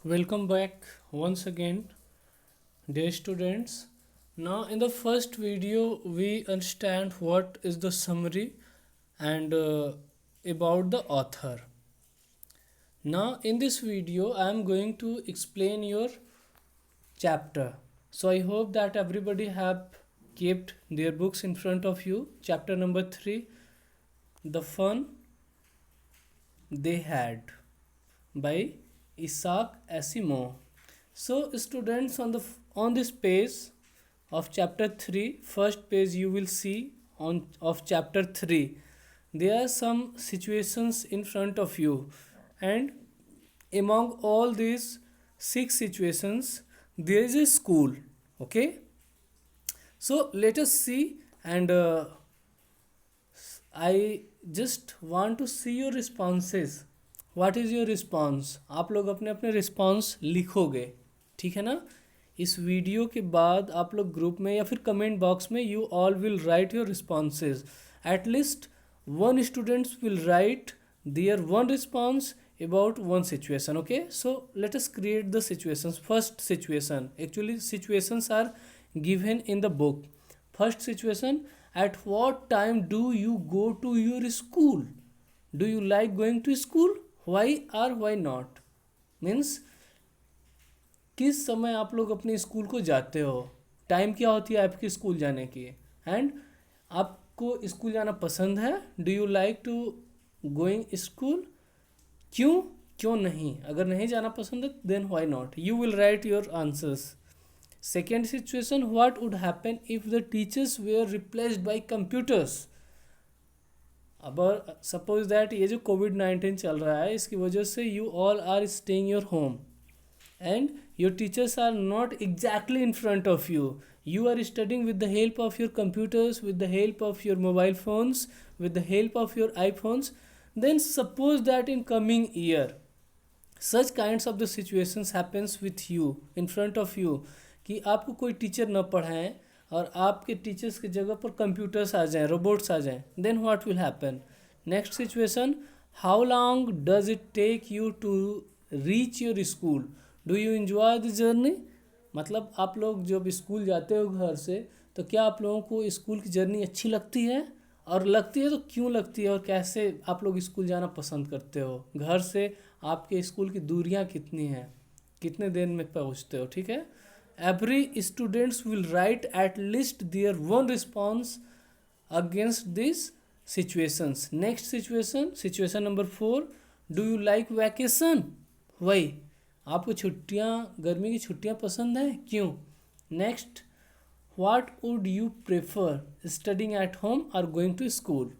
Welcome back once again, dear students. Now, in the first video, we understand what is the summary and about the author. Now, in this video, I am going to explain your chapter. So, I hope that everybody have kept their books in front of you. Chapter number 3, The Fun They Had by Isaac Asimov. So students, on this page of chapter 3, first page you will see on of chapter 3, there are some situations in front of you, and among all these 6 situations there is a school. Okay, so let us see, and I just want to see your responses. What is your response? आप लोग अपने अपने response लिखोगे, ठीक है ना? इस video के बाद आप लोग ग्रुप में या फिर कमेंट बॉक्स में you all will write your responses. At least one students will write their one response about one situation. Okay, so let us create the situations. First situation, actually situations are given in the book. First situation: at what time do you go to your school? Do you like going to school? Why or why not? Means किस समय आप लोग अपने school को जाते हो, time क्या होती है आपकी स्कूल जाने की, एंड आपको स्कूल जाना पसंद है. Do you like to going school? क्यों, क्यों नहीं? अगर नहीं जाना पसंद है then why not. You will write your answers. Second situation: what would happen if the teachers were replaced by computers? अब सपोज दैट ये जो कोविड-19 चल रहा है, इसकी वजह से you all are staying your home and your teachers are not exactly in front of you. You are studying with the help of your computers, with the help of your mobile phones, with the help of your iPhones. Then suppose that in coming year such kinds of the situations happens with you, in front of you, कि आपको कोई teacher न पढ़ाएं और आपके teachers की जगह पर computers आ जाएं, रोबोट्स आ जाएं. Then what will happen? Next situation: how long does it take you to reach your school? Do you enjoy the journey? मतलब आप लोग जब स्कूल जाते हो घर से, तो क्या आप लोगों को स्कूल की जर्नी अच्छी लगती है? और लगती है तो क्यों लगती है, और कैसे आप लोग स्कूल जाना पसंद करते हो? घर से आपके स्कूल की दूरियां कितनी हैं, कितने दिन में पहुंचते हो? ठीक है. Every students will write at least their one response against this situations. Next situation, situation number 4: do you like vacation? वही, आपको छुट्टियां, गर्मी की छुट्टियां पसंद हैं? क्यों? Next: what would you prefer, studying at home और गोइंग टू स्कूल?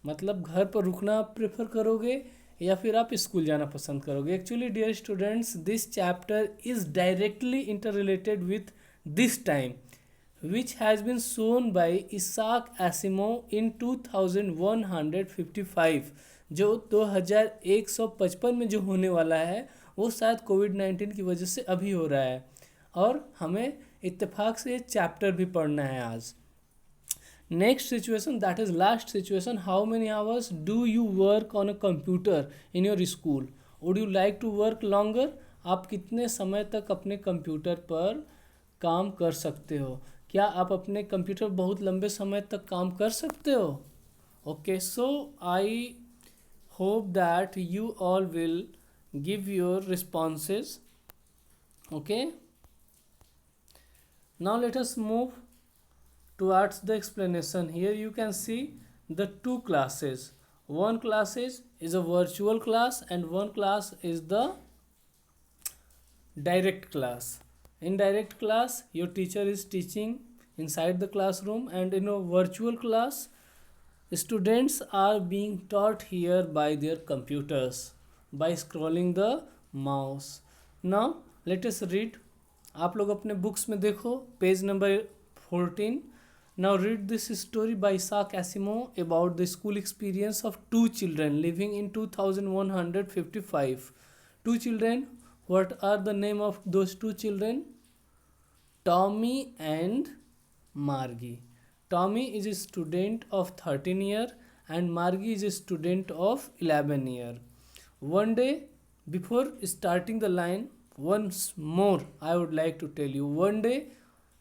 मतलब घर पर रुकना आप प्रेफर करोगे या फिर आप स्कूल जाना पसंद करोगे? Actually dear students, this chapter is directly inter related with this time which has been shown by Isaac Asimov in 2155. जो 2155 में जो होने वाला है वो शायद कोविड-19 की वजह से अभी हो रहा है, और हमें इत्तेफाक से ये चैप्टर भी पढ़ना है आज. Next situation, that is last situation: how many hours do you work on a computer in your school? Would you like to work longer? आप कितने समय तक अपने कंप्यूटर पर काम कर सकते हो? क्या आप अपने कंप्यूटर बहुत लंबे समय तक काम कर सकते हो? Okay, so I hope that you all will give your responses. Okay, now let us move towards the explanation. Here you can see the two classes. One class is a virtual class and one class is the direct class. In direct class your teacher is teaching inside the classroom, and in a virtual class students are being taught here by their computers by scrolling the mouse. Now let us read. आप लोग अपने books में देखो page number 14. Now read this story by Isaac Asimov about the school experience of two children living in 2155. Two children. What are the name of those two children? Tommy and Margie. Tommy is a student of 13 year and Margie is a student of 11 year. One day before starting the line, once more I would like to tell you, one day,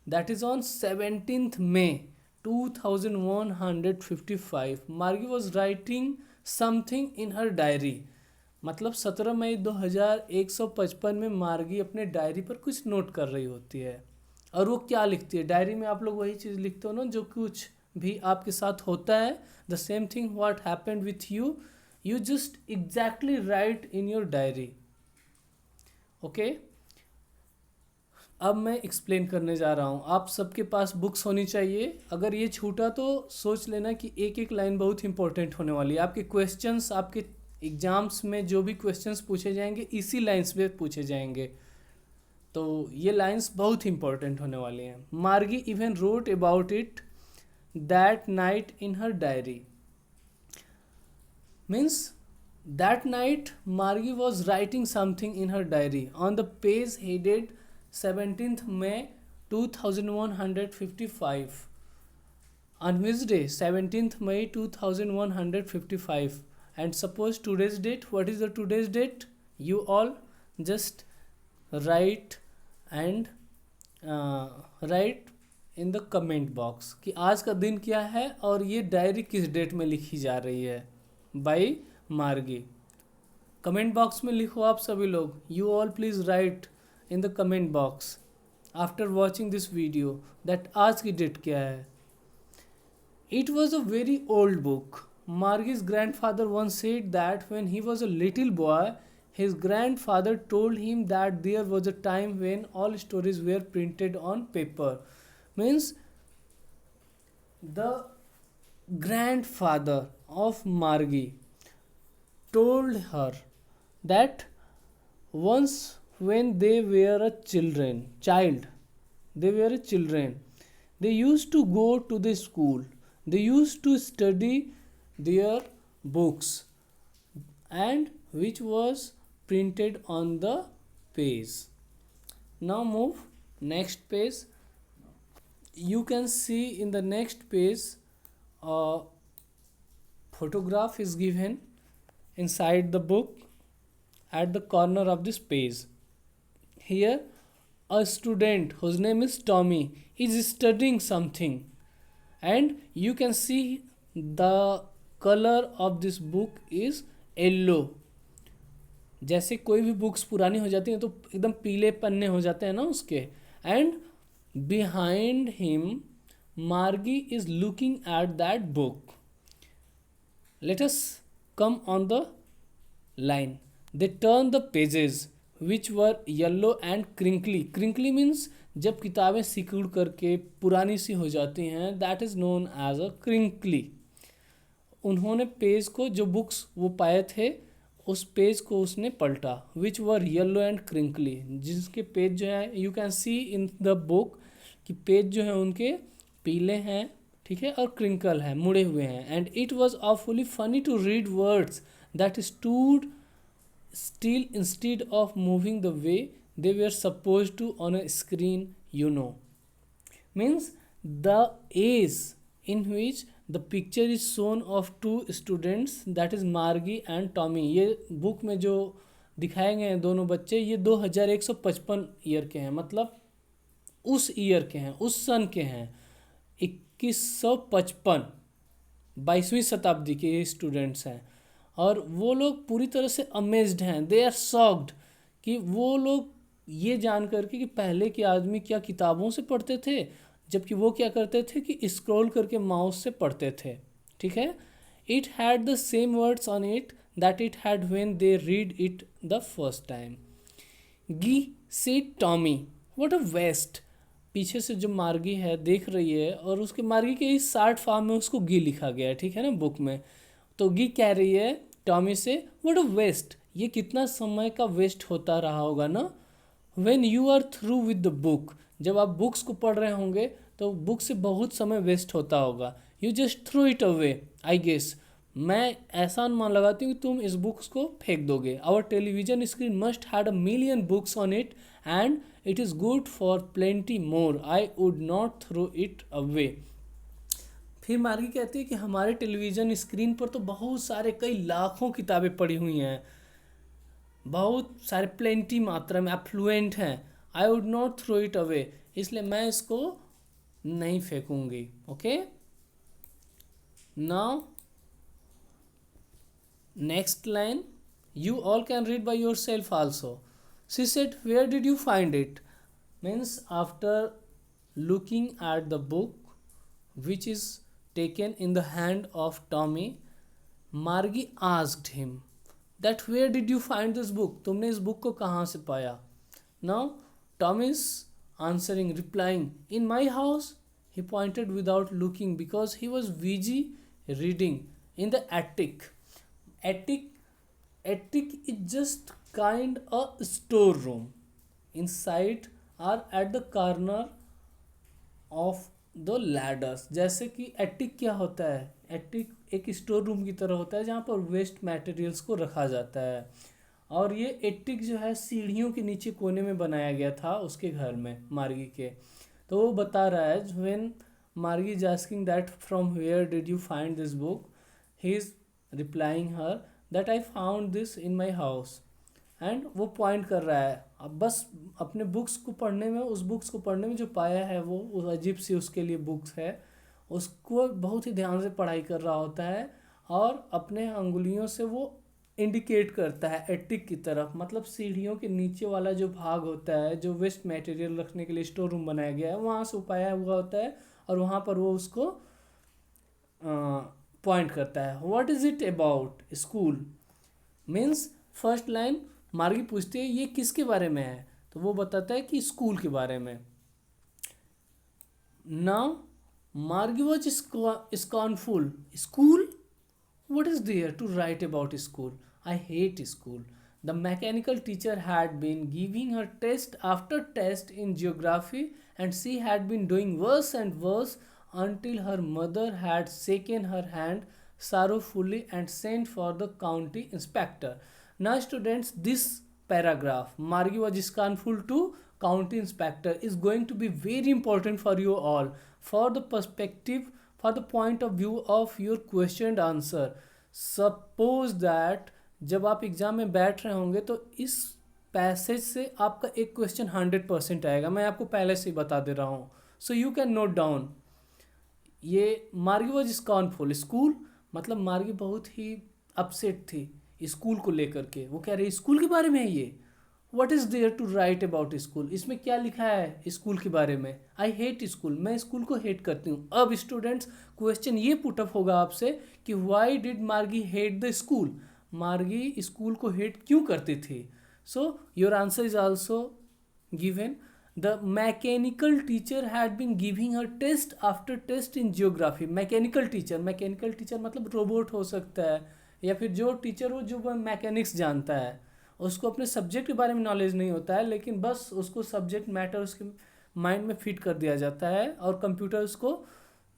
that is on 17th May 2155, Margie was writing something in her diary. मतलब 17 मई 2155 में मार्गी अपने diary पर कुछ note कर रही होती है। और वो क्या लिखती है डायरी में? आप लोग वही चीज़ लिखते हो ना जो कुछ भी आपके साथ होता है, the same thing what happened with you, you just exactly right in your diary. Okay, अब मैं एक्सप्लेन करने जा रहा हूँ। आप सबके पास बुक्स होनी चाहिए। अगर ये छूटा तो सोच लेना कि एक एक लाइन बहुत इंपॉर्टेंट होने वाली है। आपके क्वेश्चंस, आपके एग्जाम्स में जो भी क्वेश्चंस पूछे जाएंगे इसी लाइंस पे पूछे जाएंगे, तो ये लाइंस बहुत इंपॉर्टेंट होने वाली हैं। Margie even wrote about it that night in her diary. Means that night Margie was writing something in her diary on the page headed 17th May 2155. On which day? 17th May 2155. And suppose today's date. What is the today's date? You all just write and write in the comment box कि आज का दिन क्या है और ये diary किस date में लिखी जा रही है बाय मार्गी। कमेंट बॉक्स में लिखो आप सभी लोग। You all please write in the comment box after watching this video that आज की डेट क्या है। It was a very old book. Margie's grandfather once said that when he was a little boy, his grandfather told him that there was a time when all stories were printed on paper. Means the grandfather of Margie told her that once when they were a child, they used to go to the school, they used to study their books and which was printed on the page. Now move next page. You can see in the next page a photograph is given inside the book at the corner of this page. Here a student whose name is Tommy is studying something, and you can see the color of this book is yellow. जैसे कोई भी books पुरानी हो जाती हैं तो एकदम पीले पन्ने हो जाते हैं ना उसके। एंड बिहाइंड हिम मार्गी is looking at that book. Let us come on the line. They turn the pages which were yellow and crinkly. Crinkly means जब किताबें सिकुड़ करके पुरानी सी हो जाती हैं, that is known as a crinkly. उन्होंने पेज को, जो बुक्स वो पाए थे उस पेज को उसने पलटा, which were yellow and crinkly, जिसके पेज जो है you can see in the book कि पेज जो है उनके पीले हैं, ठीक है, और क्रिंकल है, मुड़े हुए हैं. And it was awfully funny to read words that stood still instead of moving the way they were supposed to on a screen, you know. Means the age in which the picture is shown of two students, that is Margie and Tommy. ये book में जो दिखाए गए हैं दोनों बच्चे, ये 2155 year के हैं, मतलब उस ईयर के हैं, उस सन के हैं, 2155, 22वीं शताब्दी के ये स्टूडेंट्स हैं. और वो लोग पूरी तरह से अमेज्ड हैं, दे आर शॉक्ड, कि वो लोग ये जान करके कि पहले के आदमी क्या किताबों से पढ़ते थे, जबकि वो क्या करते थे कि स्क्रॉल करके माउस से पढ़ते थे. ठीक है. It had the same words on it that it had when they read it the first time. Gee said Tommy what a waste. पीछे से जो मार्गी है देख रही है, और उसके मार्गी के इस शार्ट फॉर्म में उसको गी लिखा गया है, ठीक है ना, बुक में. तो गी कह रही है टॉमी से, व्हाट अ वेस्ट, ये कितना समय का वेस्ट होता रहा होगा ना. When you are through with the book, जब आप बुक्स को पढ़ रहे होंगे तो बुक से बहुत समय वेस्ट होता होगा. You just through it away I guess. मैं ऐसा अनुमान लगाती हूँ कि तुम इस बुक्स को फेंक दोगे. Our television screen must had a million books on it and it is good for plenty more. I would not throw it away. फिर मार्गी कहती है कि हमारे टेलीविज़न स्क्रीन पर तो बहुत सारे, कई लाखों किताबें पड़ी हुई हैं, बहुत सारे प्लेंटी मात्रा में एफ्लुएंट हैं। I would not throw it away, इसलिए मैं इसको नहीं फेंकूंगी। Okay, now next line, you all can read by yourself also. She said, where did you find it? Means after looking at the book which is taken in the hand of Tommy, Margie asked him that where did you find this book? तुमने इस book को कहाँ से पाया? Now Tommy is answering, replying, in my house. He pointed without looking because he was busy reading in the attic. Attic is just kind a storeroom. Inside are at the corner of the ladders. जैसे कि attic क्या होता है, attic एक store room की तरह होता है जहाँ पर वेस्ट मटेरियल्स को रखा जाता है। और ये एटिक जो है सीढ़ियों के नीचे कोने में बनाया गया था उसके घर में, मार्गी के। तो वो बता रहा है, when Margie is asking that from where did you find this book, he is replying her that I found this in my house. And वो पॉइंट कर रहा है, अब बस अपने बुक्स को पढ़ने में, उस बुक्स को पढ़ने में जो पाया है वो उस अजीब सी उसके लिए बुक्स है, उसको बहुत ही ध्यान से पढ़ाई कर रहा होता है और अपने अंगुलियों से वो इंडिकेट करता है एटिक की तरफ, मतलब सीढ़ियों के नीचे वाला जो भाग होता है जो वेस्ट मटेरियल रखने के लिए स्टोर रूम बनाया गया है, वहाँ से वो पाया हुआ होता है और वहाँ पर वो उसको पॉइंट करता है। What is it about school? Means first line मार्गी पूछती है ये किसके बारे में है, तो वो बताता है कि स्कूल के बारे में। Now Margie was scornful, school, what is there to write about school? I hate school. The mechanical teacher had been giving her test after test in geography and she had been doing worse and worse until her mother had shaken her hand sorrowfully and sent for the county inspector. Now students, this paragraph, Margie was scornful to county inspector, is going to be very important for you all, for the perspective, for the point of view of your question and answer. Suppose that जब आप exam में बैठ रहे होंगे तो इस passage से आपका एक क्वेश्चन 100% आएगा, मैं आपको पहले से ही बता दे रहा हूँ, so you can note down. ये मार्गी वॉज स्कॉर्नफुल, स्कूल मतलब मार्गी बहुत ही अपसेट थी स्कूल को लेकर के। वो कह रही स्कूल के बारे में है ये, what is there to write about school, इसमें क्या लिखा है स्कूल के बारे में? आई हेट स्कूल, मैं स्कूल को हेट करती हूँ। अब स्टूडेंट्स क्वेश्चन ये पुटअप होगा आपसे कि why did Margie hate the school, Margie school को हेट क्यों करती थी? So your answer is also given. The mechanical teacher had been giving her test after test in geography. Mechanical teacher मतलब रोबोट हो सकता है या फिर जो टीचर हो जो मैकेनिक्स जानता है, उसको अपने सब्जेक्ट के बारे में नॉलेज नहीं होता है, लेकिन बस उसको सब्जेक्ट मैटर उसके माइंड में फिट कर दिया जाता है और कंप्यूटर उसको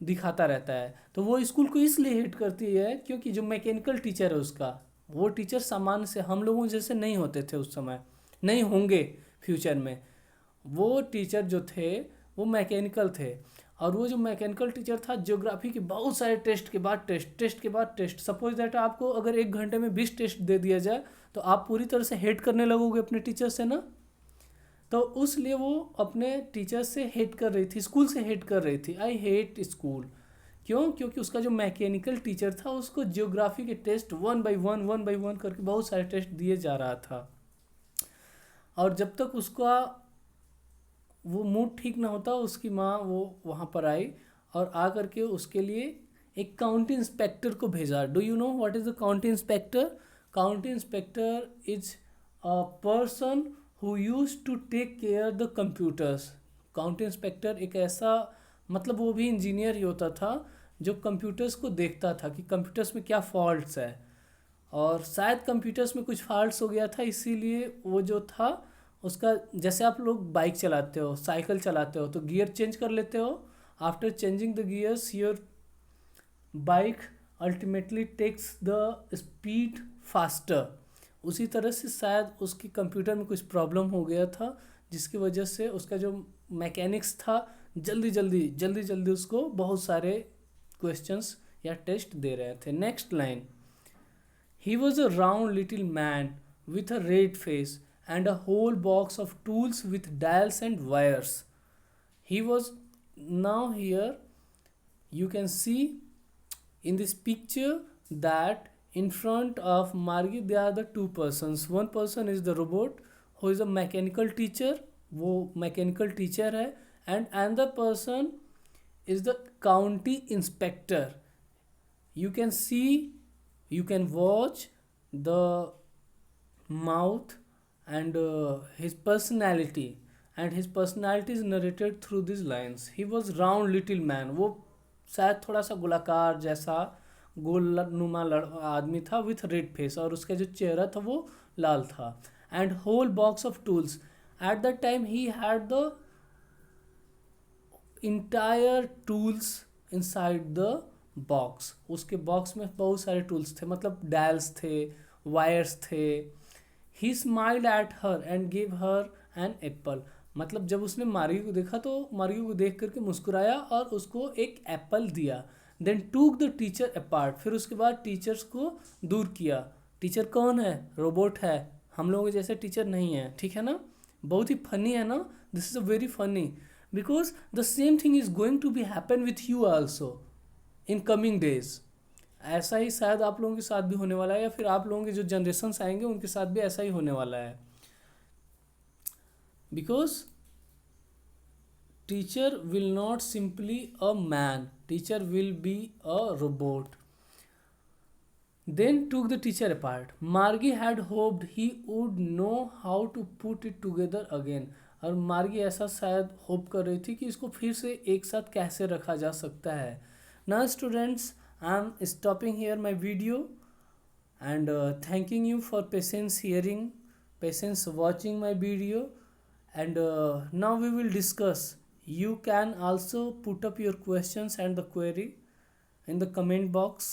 दिखाता रहता है। तो वो स्कूल को इसलिए हेट करती है क्योंकि जो मैकेनिकल टीचर है उसका, वो टीचर सामान्य से हम लोगों जैसे नहीं होते थे उस समय, नहीं होंगे फ्यूचर में। वो टीचर जो थे वो मैकेनिकल थे और वो जो मैकेनिकल टीचर था ज्योग्राफी के बहुत सारे टेस्ट के बाद टेस्ट के बाद टेस्ट। सपोज दैट आपको अगर 1 घंटे में 20 टेस्ट दे दिया जाए तो आप पूरी तरह से हेट करने लगोगे अपने टीचर से ना। तो उसलिए वो अपने टीचर से हेट कर रही थी, स्कूल से हेट कर रही थी। आई हेट स्कूल, क्यों? क्योंकि उसका जो मैकेनिकल टीचर था उसको ज्योग्राफी के टेस्ट 1 by 1 करके बहुत सारे टेस्ट दिए जा रहा था और जब तक उसका वो मूड ठीक ना होता, उसकी माँ वो वहाँ पर आई और आ करके उसके लिए एक काउंटी इंस्पेक्टर को भेजा। Do you know what is the county inspector? County inspector is a person who use to take care the computers. County inspector एक ऐसा, मतलब वो भी इंजीनियर ही होता था जो कंप्यूटर्स को देखता था कि कंप्यूटर्स में क्या फॉल्ट्स है, और शायद कंप्यूटर्स में कुछ फॉल्ट्स हो गया था, इसीलिए वो जो था उसका, जैसे आप लोग बाइक चलाते हो, साइकिल चलाते हो तो गियर चेंज कर लेते हो, after changing the gears your bike ultimately takes the speed faster. उसी तरह से शायद उसकी कंप्यूटर में कुछ प्रॉब्लम हो गया था जिसकी वजह से उसका जो मैकेनिक्स था जल्दी जल्दी उसको बहुत सारे क्वेश्चंस या टेस्ट दे रहे थे। Next line, he was a round little man with a red face and a whole box of tools with dials and wires. He was now here. You can see in this picture that in front of Margie there are the two persons. One person is the robot who is a mechanical teacher, वो mechanical teacher है, and another person is the county inspector. You can see, you can watch the mouth and his personality, and his personality is narrated through these lines. He was round little man, वो शायद थोड़ा सा गोलाकार जैसा गोल नुमा आदमी था, with red face, और उसका जो चेहरा था वो लाल था. And whole box of tools. At that time he had the entire tools inside the box. उसके बॉक्स में बहुत सारे टूल्स थे, मतलब डायल्स थे, वायर्स थे. He smiled at her and give her an apple. मतलब जब उसने मार्गी को देखा तो मार्गी को देख करके मुस्कुराया और उसको एक एप्पल दिया. Then took the teacher apart. फिर उसके बाद टीचर्स को दूर किया. टीचर कौन है? रोबोट है. हम लोगों के जैसे टीचर नहीं है, ठीक है ना. बहुत ही फनी है ना. This is a very funny because the same thing is going to be happen with you also in coming days. ऐसा ही शायद आप लोगों के साथ भी होने वाला है, या फिर आप लोगों के जो जनरेशन्स आएंगे उनके साथ भी ऐसा ही होने वाला है. Because teacher will not simply a man, teacher will be a robot. Then took the teacher apart. Margie had hoped he would know how to put it together again. और मार्गी ऐसा शायद होप कर रही थी कि इसको फिर से एक साथ कैसे रखा जा सकता है. Now students, I am stopping here my video and thanking you for patience hearing, patience watching my video. And now we will discuss. You can also put up your questions and the query in the comment box,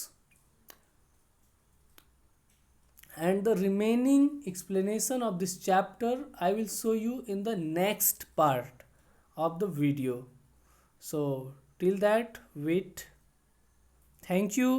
and the remaining explanation of this chapter I will show you in the next part of the video. So till that, wait. Thank you.